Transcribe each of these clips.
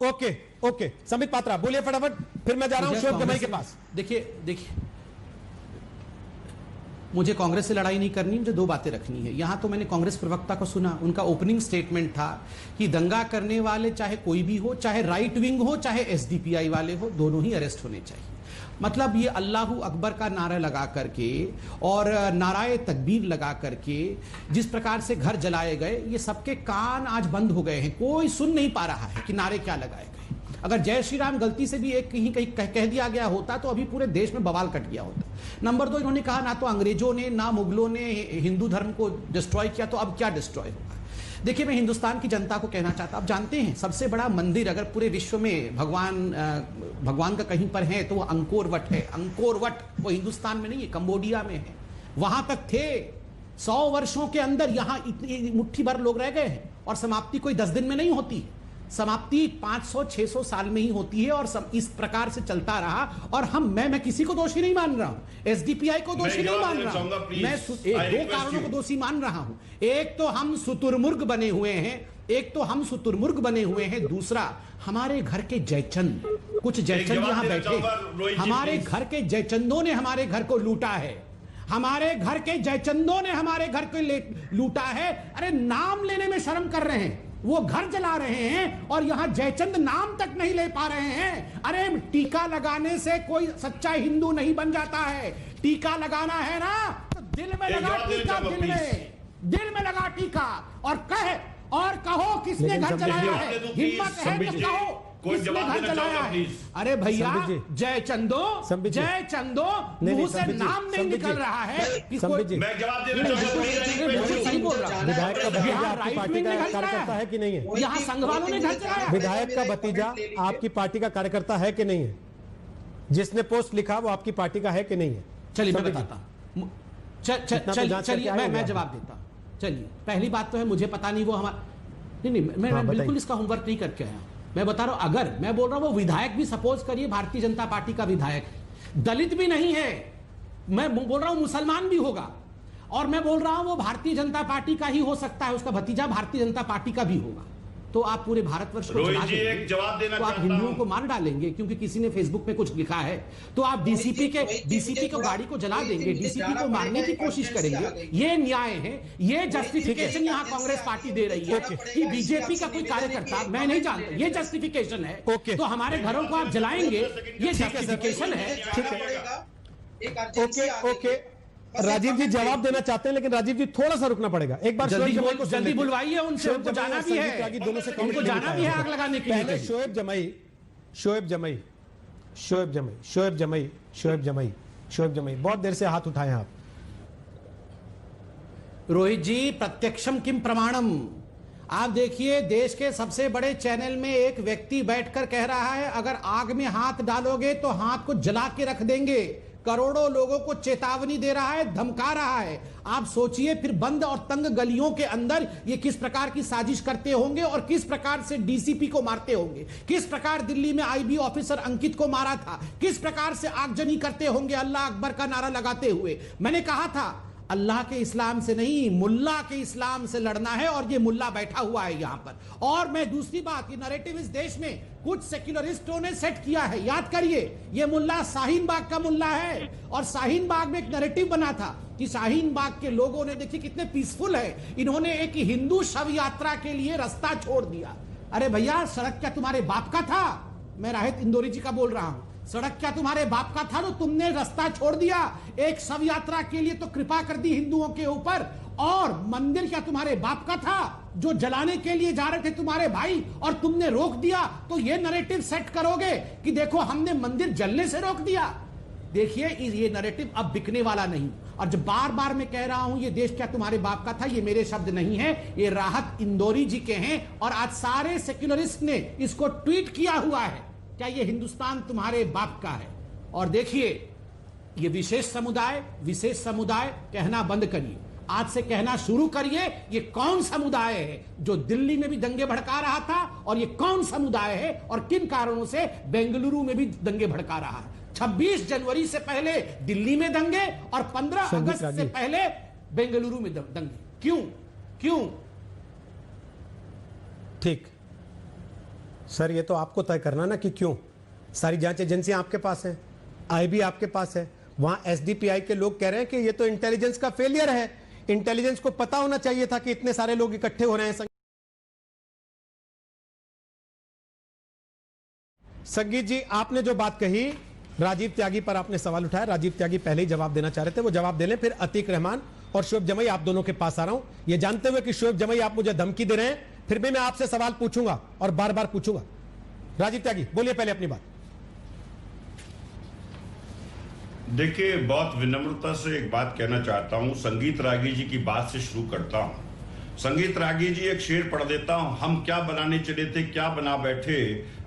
Okay okay, Sambit Patra बोलिए फटाफट, फिर मैं जा रहा हूं शोएब जमाई के पास। देखिए मुझे कांग्रेस से लड़ाई नहीं करनी, मुझे दो बातें रखनी है। यहां तो मैंने कांग्रेस प्रवक्ता को सुना, उनका ओपनिंग स्टेटमेंट था कि दंगा करने वाले चाहे कोई भी हो, चाहे राइट विंग हो, चाहे एसडीपीआई वाले हो, दोनों ही अरेस्ट होने चाहिए। मतलब ये अल्लाहू अकबर का नारा लगा करके और नाराए तकबीर लगा करके जिस प्रकार से घर जलाए गए, ये सबके कान आज बंद हो गए हैं, कोई सुन नहीं पा रहा है कि नारे क्या लगाए गए। अगर जय श्री राम गलती से भी एक कहीं कहीं कह दिया गया होता तो अभी पूरे देश में बवाल कट गया होता। नंबर दो, इन्होंने कहा ना तो अंग्रेजों ने ना मुगलों ने हिंदू धर्म को डिस्ट्रॉय किया, तो अब क्या डिस्ट्रॉय होगा। देखिए, मैं हिंदुस्तान की जनता को कहना चाहता, आप जानते हैं सबसे बड़ा मंदिर अगर पूरे विश्व में भगवान का कहीं पर है तो वो अंकोर वट है। अंकोर वट वो हिंदुस्तान में नहीं है, कंबोडिया में है। वहां तक थे 100 वर्षों के अंदर, यहां इतनी मुट्ठी भर लोग रह गए हैं और समाप्ति कोई 10 दिन में नहीं होती, समाप्ति 500-600 साल में ही होती है। और इस प्रकार से चलता रहा। और मैं किसी को दोषी नहीं मान रहा हूं, एसडीपीआई को दोषी नहीं मान रहा हूं, मैं दो कारणों को दोषी मान रहा हूं। एक तो हम शुतुरमुर्ग बने हुए हैं, दूसरा हमारे घर के जयचंद, कुछ जयचंद यहां बैठे, हमारे घर के जयचंदों ने हमारे घर को लूटा है, हमारे घर के जयचंदों ने हमारे घर को लूटा है। अरे नाम लेने में शर्म कर रहे हैं, वो घर जला रहे हैं और यहां जयचंद नाम तक नहीं ले पा रहे हैं। अरे टीका लगाने से कोई सच्चा हिंदू नहीं बन जाता है। टीका लगाना है ना तो दिल में लगा टीका, दिल में लगा टीका और कहो किसने घर जलाया है, हिम्मत है तो कहो किसने घर जलाया है। अरे भैया, जयचंदो मुंह से नाम नहीं निकल रहा है। मैं जवाब देना चाहूंगा, सही बोल रहा हूं। विधायक का भतीजा आपकी पार्टी का कार्यकर्ता है कि नहीं है? यहाँ संघ वालों ने घर चलाया। विधायक का भतीजा आपकी पार्टी का कार्यकर्ता है कि नहीं है? जिसने पोस्ट लिखा वो आपकी पार्टी का है कि नहीं है? चलिए मैं बताता हूं, चलिए मैं जवाब देता हूं। चलिए, पहली बात तो है मुझे पता नहीं वो हमारा नहीं, मैं बिल्कुल इसका होमवर्क नहीं करके आया। मैं बता रहा हूं, अगर मैं बोल रहा हूं वो विधायक भी, सपोज करिए भारतीय जनता पार्टी का विधायक है, दलित भी नहीं है, मैं बोल रहा हूं मुसलमान भी होगा, और मैं बोल रहा हूं वो भारतीय जनता पार्टी का ही हो सकता है, उसका भतीजा भारतीय जनता पार्टी का भी होगा, तो आप पूरे भारतवर्ष को जला देंगे, एक जवाब देना तो आप हिंदुओं को मार डालेंगे क्योंकि किसी ने फेसबुक पे कुछ लिखा है, तो आप डीसीपी को गाड़ी को जला देंगे, डीसीपी को मारने की कोशिश करेंगे। ये न्याय है, ये जस्टिफिकेशन यहाँ कांग्रेस पार्टी दे रही है कि बीजेपी का कोई कार्यकर्ता, मैं नहीं जानता, ये जस्टिफिकेशन है। तो हमारे घरों को आप जलाएंगे, ये जस्टिफिकेशन है। ओके, राजीव जी जवाब देना चाहते हैं, लेकिन राजीव जी थोड़ा सा रुकना पड़ेगा। एक बार जल्दी बुलवाइए उनसे, उनको जाना भी है, दोनों से उनको जाना भी है आग लगाने के लिए। शोएब जमाई बहुत देर से हाथ उठाए आप। रोहित जी, प्रत्यक्षम किम प्रमाणम। आप देखिए, देश के सबसे बड़े चैनल में एक व्यक्ति बैठकर कह रहा है अगर आग में हाथ डालोगे तो हाथ को जला के रख देंगे। करोड़ों लोगों को चेतावनी दे रहा है, धमका रहा है। आप सोचिए फिर बंद और तंग गलियों के अंदर ये किस प्रकार की साजिश करते होंगे और किस प्रकार से डीसीपी को मारते होंगे, किस प्रकार दिल्ली में आईबी ऑफिसर अंकित को मारा था, किस प्रकार से आगजनी करते होंगे अल्लाह अकबर का नारा लगाते हुए। मैंने कहा था अल्लाह के इस्लाम से नहीं, मुल्ला के इस्लाम से लड़ना है, और ये मुल्ला बैठा हुआ है यहां पर। और मैं दूसरी बात, ये नैरेटिव इस देश में कुछ सेक्युलरिस्टों ने सेट किया है। याद करिए, ये मुल्ला शाहीन बाग का मुल्ला है, और शाहीन बाग में एक नैरेटिव बना था कि शाहीन बाग के लोगों ने, देखिए कितने पीसफुल है, इन्होंने एक हिंदू शव यात्रा के लिए रास्ता छोड़ दिया। अरे भैया, सड़क क्या तुम्हारे बाप का था? मैं राहित इंदौरी जी का बोल रहा हूं। सड़क क्या तुम्हारे बाप का था? तो तुमने रास्ता छोड़ दिया एक शव यात्रा के लिए, तो कृपा कर दी हिंदुओं के ऊपर। और मंदिर क्या तुम्हारे बाप का था जो जलाने के लिए जा रहे थे तुम्हारे भाई, और तुमने रोक दिया? तो ये नैरेटिव सेट करोगे कि देखो हमने मंदिर जलने से रोक दिया। देखिए, ये नैरेटिव अब बिकने वाला नहीं। और जब बार बार मैं कह रहा हूं ये देश क्या तुम्हारे बाप का था, ये मेरे शब्द नहीं है, ये राहत इंदौरी जी के हैं, और आज सारे सेक्युलरिस्ट ने इसको ट्वीट किया हुआ है, क्या ये हिंदुस्तान तुम्हारे बाप का है। और देखिए, ये विशेष समुदाय कहना बंद करिए, आज से कहना शुरू करिए ये कौन समुदाय है जो दिल्ली में भी दंगे भड़का रहा था, और ये कौन समुदाय है और किन कारणों से बेंगलुरु में भी दंगे भड़का रहा है। 26 जनवरी से पहले दिल्ली में दंगे और 15 अगस्त से पहले बेंगलुरु में दंगे। क्यों? ठीक, सर ये तो आपको तय करना ना कि क्यों। सारी जांच एजेंसियां आपके पास है, आईबी आपके पास है, वहां एसडीपीआई के लोग कह रहे हैं कि ये तो इंटेलिजेंस का फेलियर है, इंटेलिजेंस को पता होना चाहिए था कि इतने सारे लोग इकट्ठे हो रहे हैं। संगीत जी, आपने जो बात कही राजीव त्यागी पर आपने सवाल उठाया, राजीव त्यागी पहले ही जवाब देना चाह रहे थे, वो जवाब दे लें, फिर अतीक रहमान और शोएब जमई आप दोनों के पास आ रहा हूं, ये जानते हुए कि शोएब जमई आप मुझे धमकी दे रहे हैं, फिर भी मैं आपसे सवाल पूछूंगा और बार बार पूछूंगा। राजीव त्यागी बोलिए पहले अपनी बात। देखिए, बहुत विनम्रता से एक बात कहना चाहता हूं, संगीत रागी जी की बात से शुरू करता हूं। संगीत रागी जी, एक शेर पढ़ देता हूं। हम क्या बनाने चले थे, क्या बना बैठे,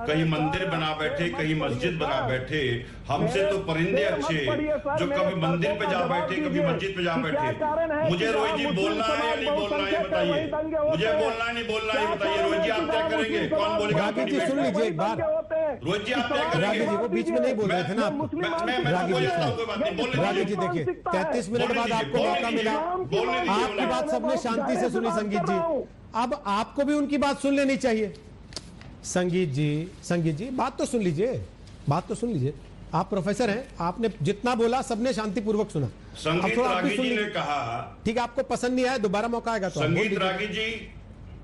कहीं मंदिर बना बैठे, कहीं मस्जिद बना बैठे, हमसे तो परिंदे अच्छे, जो कभी मंदिर पे जा बैठे, कभी मस्जिद पे जा बैठे। मुझे रोहित जी बोलना है या नहीं बोलना है, बताइए। मुझे बोलना है नहीं बोलना है, बताइए। रोहित जी आप क्या करेंगे, कौन बोलेगा? सुन लीजिए एक बार, रोहित जी आप क्या करेंगे? वो बीच में नहीं बोल रहे थे ना, रागी जी देखिए 33 मिनट बाद आपको मौका मिला, आपकी बात सबने शांति से सुनी। संगीत जी, अब आपको भी उनकी बात सुन लेनी चाहिए। संगीत जी बात तो सुन लीजिए, बात तो सुन लीजिए। आप प्रोफेसर हैं, आपने जितना बोला सबने शांतिपूर्वक सुना। संगीत रागी जी ने कहा, ठीक है, आपको पसंद नहीं आया, दोबारा मौका आएगा तो संगीत रागी जी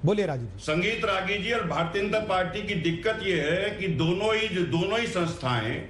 बोलिए। राजीव, संगीत रागी जी और भारतीय जनता पार्टी की दिक्कत यह है कि दोनों ही संस्थाएं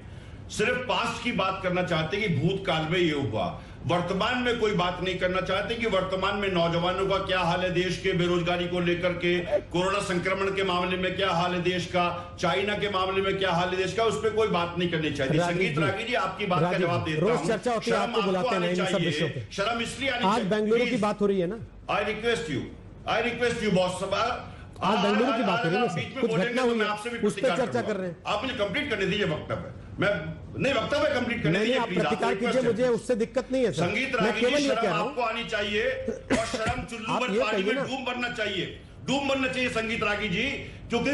सिर्फ पास्ट की बात करना चाहते कि भूतकाल में ये हुआ, वर्तमान में कोई बात नहीं करना चाहते कि वर्तमान में नौजवानों का क्या हाल है, देश के बेरोजगारी को लेकर के, कोरोना संक्रमण के मामले में क्या हाल है देश का, चाइना के मामले में क्या हाल है देश का, उस पर कोई बात नहीं करनी चाहिए। संगीत रागी जी, आपकी बात का जवाब देता हूं। रोज चर्चा होती है, आपको बुलाते हैं इन सब विषयों पे। शर्म इसलिए आनी आज चाहिए। बेंगलुरु की बात हो रही है ना, आई रिक्वेस्ट यू बॉस साहब, आज बेंगलुरु की बात हो रही है, कुछ घटना हुई है, उस पर चर्चा कर रहे हैं। आप मुझे कंप्लीट करने दीजिए वक्तव्य, मैं नहीं वक्तव्य कंप्लीट करने दीजिए। आप प्रतिकार कीजिए, मुझे उससे दिक्कत नहीं है सर। संगीत रागी जी, शर्म आपको आनी चाहिए और शर्म चुल्लू पर पानी में डूब बनना चाहिए, डूब बनना चाहिए संगीत रागी जी, क्योंकि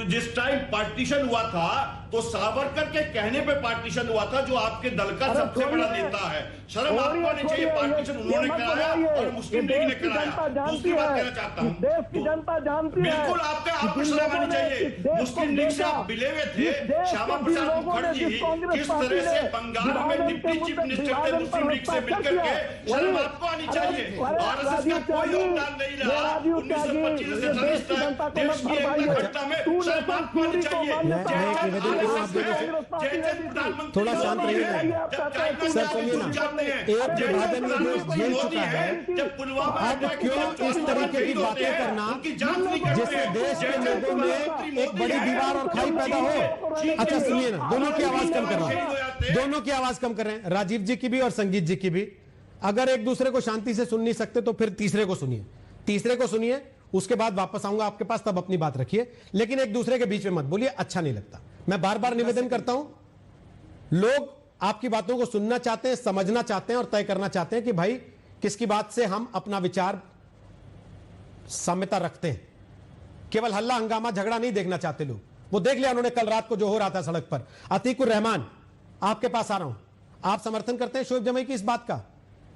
जिस टाइम पार्टीशन हुआ था तो सावरकर के कहने पे पार्टीशन हुआ था, जो आपके दल का सबसे बड़ा नेता है। शर्म आपको आनी चाहिए, पार्टीशन उन्होंने कराया और मुस्लिम लीग ने कराया। दूसरी बात कहना चाहता हूं, देश की जनता जानती है, बिल्कुल आपको शर्म आनी चाहिए। मुस्लिम लीग से आप मिले हुए थे, श्यामा प्रसाद मुखर्जी किस तरह से बंगाल में डिप्टी चीफ मिनिस्टर थे मुस्लिम लीग से मिलकर के, शर्म आपको आनी चाहिए। आरएसएस का कोई योगदान नहीं रहा 1925 से 40 तक देश की एक घटना में, शर्म आपको आनी चाहिए। थोड़ा शांत रहिए सर, सुनिए ना, एक विभाजन ये देश झेल चुका है, अब क्यों इस तरीके की बातें करना जिससे देश के लोगों में एक बड़ी दीवार और खाई पैदा हो। अच्छा सुनिए ना, दोनों की आवाज कम कर रहा हूं, दोनों की आवाज कम कर रहे हैं, राजीव जी की भी और संगीत जी की भी। अगर एक दूसरे को शांति से सुन नहीं सकते तो फिर तीसरे को सुनिए, उसके बाद वापस आऊंगा आपके पास, तब अपनी बात रखिए, लेकिन एक दूसरे के बीच में मत बोलिए, अच्छा नहीं लगता। मैं बार बार निवेदन करता हूं, लोग आपकी बातों को सुनना चाहते हैं, समझना चाहते हैं और तय करना चाहते हैं कि भाई किसकी बात से हम अपना विचार साम्यता रखते हैं। केवल हल्ला हंगामा झगड़ा नहीं देखना चाहते लोग, वो देख लिया उन्होंने कल रात को जो हो रहा था सड़क पर। अतीकुर रहमान, आपके पास आ रहा हूं, आप समर्थन करते हैं शोएब जमई की इस बात का,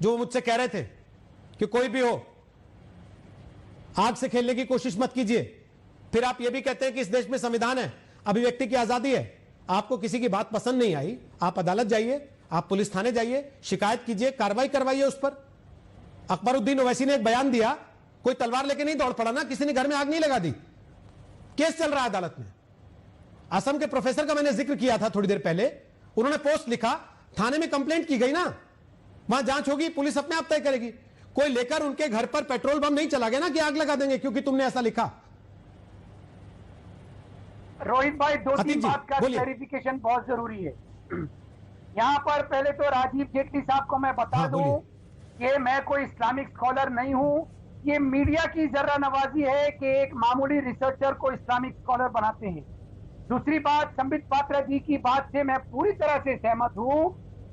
जो वो मुझसे कह रहे थे कि कोई भी हो आग से खेलने की कोशिश मत कीजिए। फिर आप यह भी कहते हैं कि इस देश में संविधान है, अभिव्यक्ति की आजादी है। आपको किसी की बात पसंद नहीं आई, आप अदालत जाइए, आप पुलिस थाने जाइए, शिकायत कीजिए, कार्रवाई करवाइए उस पर। अकबरुद्दीन ओवैसी ने एक बयान दिया, कोई तलवार लेके नहीं दौड़ पड़ा ना, किसी ने घर में आग नहीं लगा दी, केस चल रहा है अदालत में। असम के प्रोफेसर का मैंने जिक्र किया था थोड़ी देर पहले, उन्होंने पोस्ट लिखा, थाने में कंप्लेंट की गई ना, वहां जांच होगी, पुलिस अपने आप तय करेगी। कोई लेकर उनके घर पर पेट्रोल बम नहीं चला गया ना कि आग लगा देंगे क्योंकि तुमने ऐसा लिखा। रोहित भाई, दो तीन बात का क्लैरिफिकेशन बहुत जरूरी है। यहाँ पर पहले तो राजीव जेटली साहब को मैं बता दूं कि मैं कोई इस्लामिक स्कॉलर नहीं हूं। ये मीडिया की जर्रा नवाजी है कि एक मामूली रिसर्चर को इस्लामिक स्कॉलर बनाते हैं। दूसरी बात, संबित पात्रा जी की बात से मैं पूरी तरह से सहमत हूं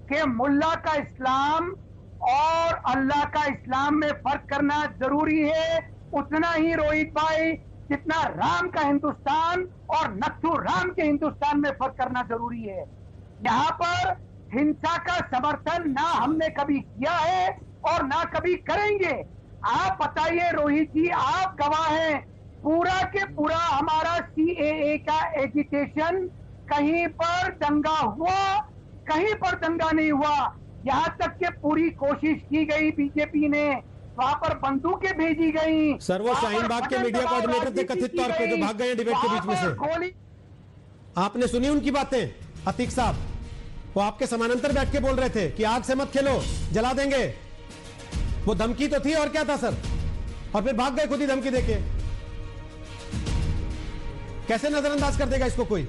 कि मुल्ला का इस्लाम और अल्लाह का इस्लाम में फर्क करना जरूरी है, उतना ही रोहित भाई जितना राम का हिंदुस्तान और नथु राम के हिंदुस्तान में फर्क करना जरूरी है। यहाँ पर हिंसा का समर्थन ना हमने कभी किया है और ना कभी करेंगे। आप बताइए रोहित जी, आप गवाह हैं पूरा के पूरा हमारा CAA का एजिटेशन, कहीं पर दंगा हुआ, कहीं पर दंगा नहीं हुआ। यहां तक के पूरी कोशिश की गई बीजेपी ने, वहां पर बंदूकें भेजी गई। सर वो शाहीन बाग के मीडिया कोऑर्डिनेटर थे कथित तौर पे, जो भाग गए डिबेट के बीच में से। गोली आपने सुनी उनकी बातें? अतीक साहब वो आपके समानांतर बैठ के बोल रहे थे कि आग से मत खेलो, जला देंगे। वो धमकी तो थी और क्या था सर, और फिर भाग गए खुद ही धमकी देके। कैसे नजरअंदाज कर देगा इसको कोई?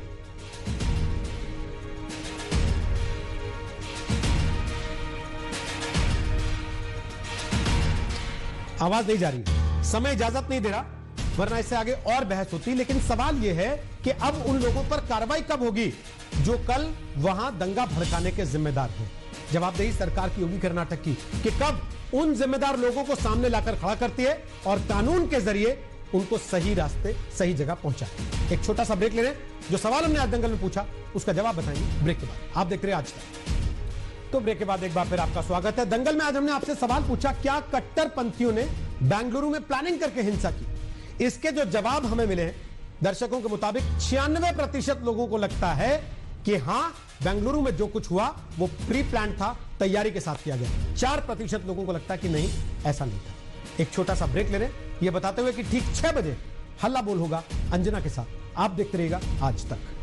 आवाज नहीं जा रही, समय इजाजत नहीं दे रहा, वरना इससे आगे और बहस होती। लेकिन सवाल यह है कि अब उन लोगों पर कार्रवाई कब होगी जो कल वहां दंगा भड़काने के जिम्मेदार थे। जवाबदेही सरकार की होगी कर्नाटक की कि कब उन जिम्मेदार लोगों को सामने लाकर खड़ा करती है और कानून के जरिए उनको सही रास्ते, सही जगह पहुंचाए। एक छोटा सा ब्रेक ले रहे हैं। जो सवाल हमने आज दंगल में पूछा उसका जवाब बताएंगे ब्रेक के बाद। आप देख रहे हैं आज तक। तो ब्रेक के बाद एक बार फिर आपका स्वागत है। दंगल में आज हमने आपसे सवाल पूछा, क्या कट्टरपंथियों ने बेंगलुरु में प्लानिंग करके हिंसा की? इसके जो जवाब हमें मिले हैं दर्शकों के मुताबिक 96% लोगों को लगता है कि हां, बेंगलुरु में जो कुछ हुआ वो प्री प्लान था, तैयारी के साथ किया गया। 4% लोगों को लगता है कि नहीं, ऐसा नहीं था। एक छोटा सा ब्रेक ले रहे हैं, यह बताते हुए कि ठीक 6 बजे हल्ला बोल होगा अंजना के साथ। आप देखते रहिएगा आज तक।